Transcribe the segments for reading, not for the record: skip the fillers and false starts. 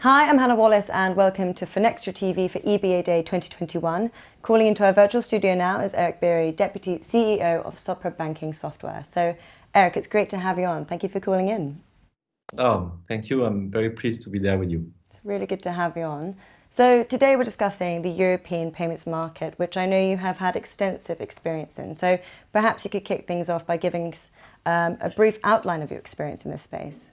Hi, I'm Hannah Wallace and welcome to Finextra TV for EBAday 2021. Calling into our virtual studio now is Bierry, Deputy CEO of Sopra Banking Software. So Eric, it's great to have you on. Thank you for calling in. Oh, thank you. I'm very pleased to be there with you. It's really good to have you on. So today we're discussing the European payments market, which I know you have had extensive experience in. So perhaps you could kick things off by giving us a brief outline of your experience in this space.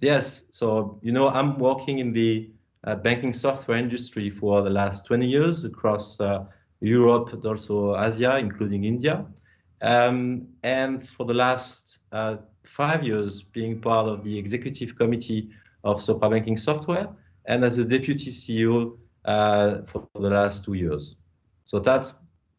Yes, so I'm working in the banking software industry for the last 20 years across Europe, but also Asia, including India. And for the last 5 years, being part of the executive committee of Sopra Banking Software, and as a deputy CEO for the last 2 years. So that's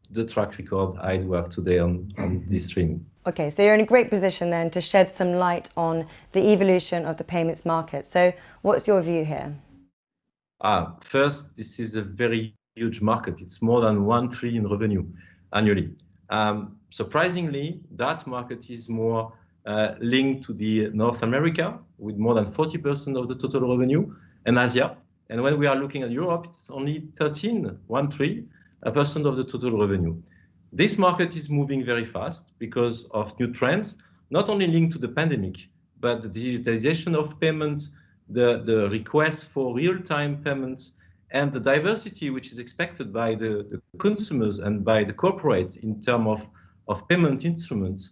the track record I do have today on this stream. Okay, so you're in a great position then to shed some light on the evolution of the payments market. So what's your view here? First, this is a very huge market. It's more than 1 trillion revenue annually. Surprisingly, that market is more linked to the North America with more than 40% of the total revenue, and Asia. And when we are looking at Europe, it's only 13% of the total revenue. This market is moving very fast because of new trends, not only linked to the pandemic, but the digitalization of payments, the request for real-time payments, and the diversity which is expected by the consumers and by the corporates in terms of payment instruments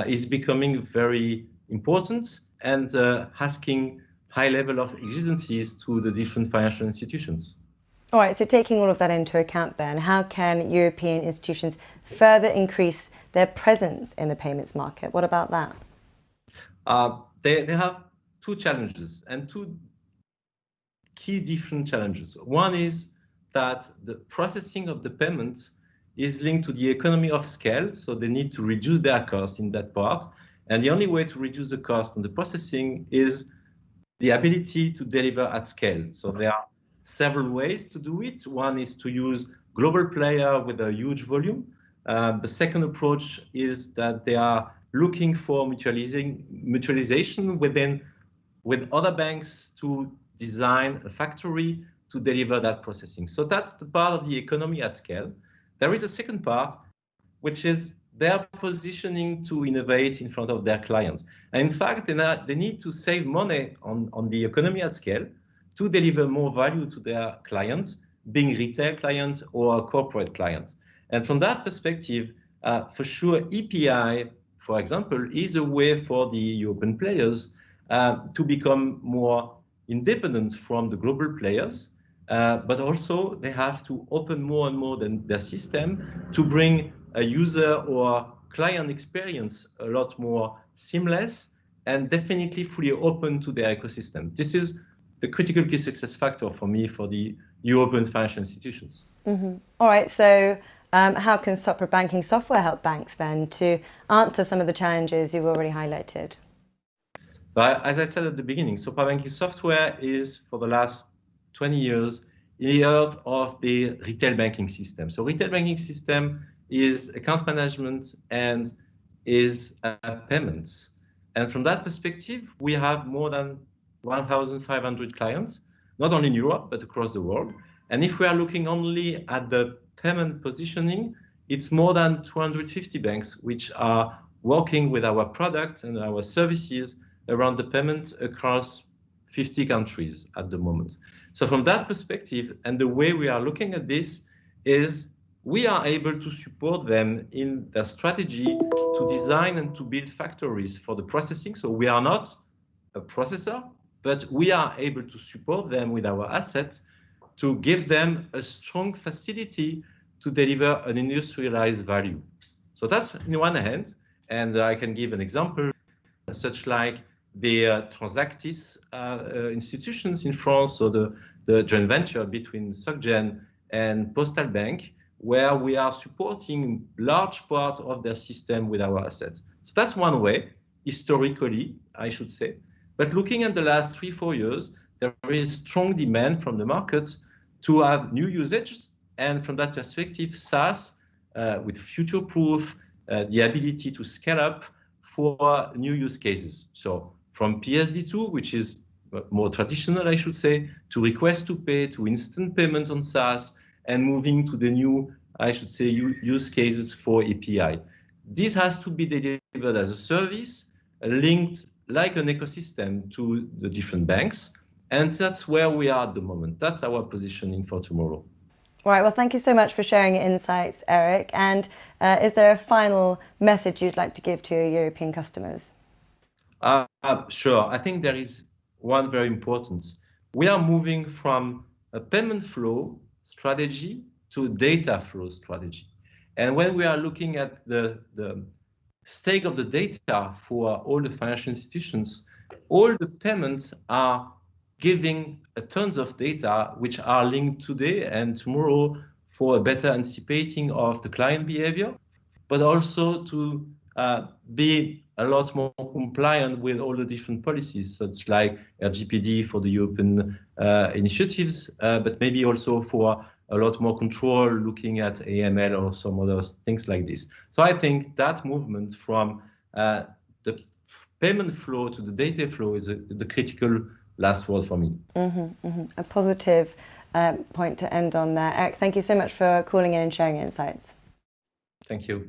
is becoming very important and asking high level of exigencies to the different financial institutions. All right, so taking all of that into account then, how can European institutions further increase their presence in the payments market? What about that? They have two challenges and two key different challenges. One is that the processing of the payments is linked to the economy of scale, so they need to reduce their cost in that part. And the only way to reduce the cost on the processing is the ability to deliver at scale. So there are several ways to do it. One is to use global player with a huge volume. The second approach is that they are looking for mutualization with other banks to design a factory to deliver that processing. So that's the part of the economy at scale. There is a second part, which is their positioning to innovate in front of their clients. And in fact, they need to save money on the economy at scale to deliver more value to their clients, being retail clients or corporate clients. And from that perspective, for sure, EPI, for example, is a way for the European players to become more independent from the global players, but also they have to open more and more their system to bring a user or client experience a lot more seamless and definitely fully open to their ecosystem. This is the critical key success factor for me for the European financial institutions. Mm-hmm. All right, so how can Sopra Banking Software help banks then to answer some of the challenges you've already highlighted? But as I said at the beginning, Sopra Banking Software is for the last 20 years in the heart of the retail banking system. So retail banking system is account management and is payments. And from that perspective, we have more than 1,500 clients, not only in Europe, but across the world. And if we are looking only at the payment positioning, it's more than 250 banks which are working with our product and our services around the payment across 50 countries at the moment. So from that perspective, and the way we are looking at this is we are able to support them in their strategy to design and to build factories for the processing. So we are not a processor, but we are able to support them with our assets to give them a strong facility to deliver an industrialized value. So that's in one hand, and I can give an example, such like the Transactis institutions in France, so the joint venture between SocGen and Postal Bank, where we are supporting large part of their system with our assets. So that's one way, historically, I should say. But looking at the last 3-4 years, there is strong demand from the market to have new usages. And from that perspective, SaaS with future-proof, the ability to scale up for new use cases. So from PSD2, which is more traditional, I should say, to request to pay, to instant payment on SaaS, and moving to the new, I should say, use cases for API. This has to be delivered as a service, linked like an ecosystem to the different banks. And that's where we are at the moment. That's our positioning for tomorrow. All right, well, thank you so much for sharing your insights, Eric. And is there a final message you'd like to give to your European customers? Sure. I think there is one very important. We are moving from a payment flow strategy to a data flow strategy. And when we are looking at the stake of the data for all the financial institutions, all the payments are giving tons of data which are linked today and tomorrow for a better anticipating of the client behavior, but also to be a lot more compliant with all the different policies, such like RGPD for the European initiatives, but maybe also for a lot more control, looking at AML or some other things like this. So I think that movement from the payment flow to the data flow is the critical last word for me. A positive point to end on there. Eric, thank you so much for calling in and sharing your insights. Thank you.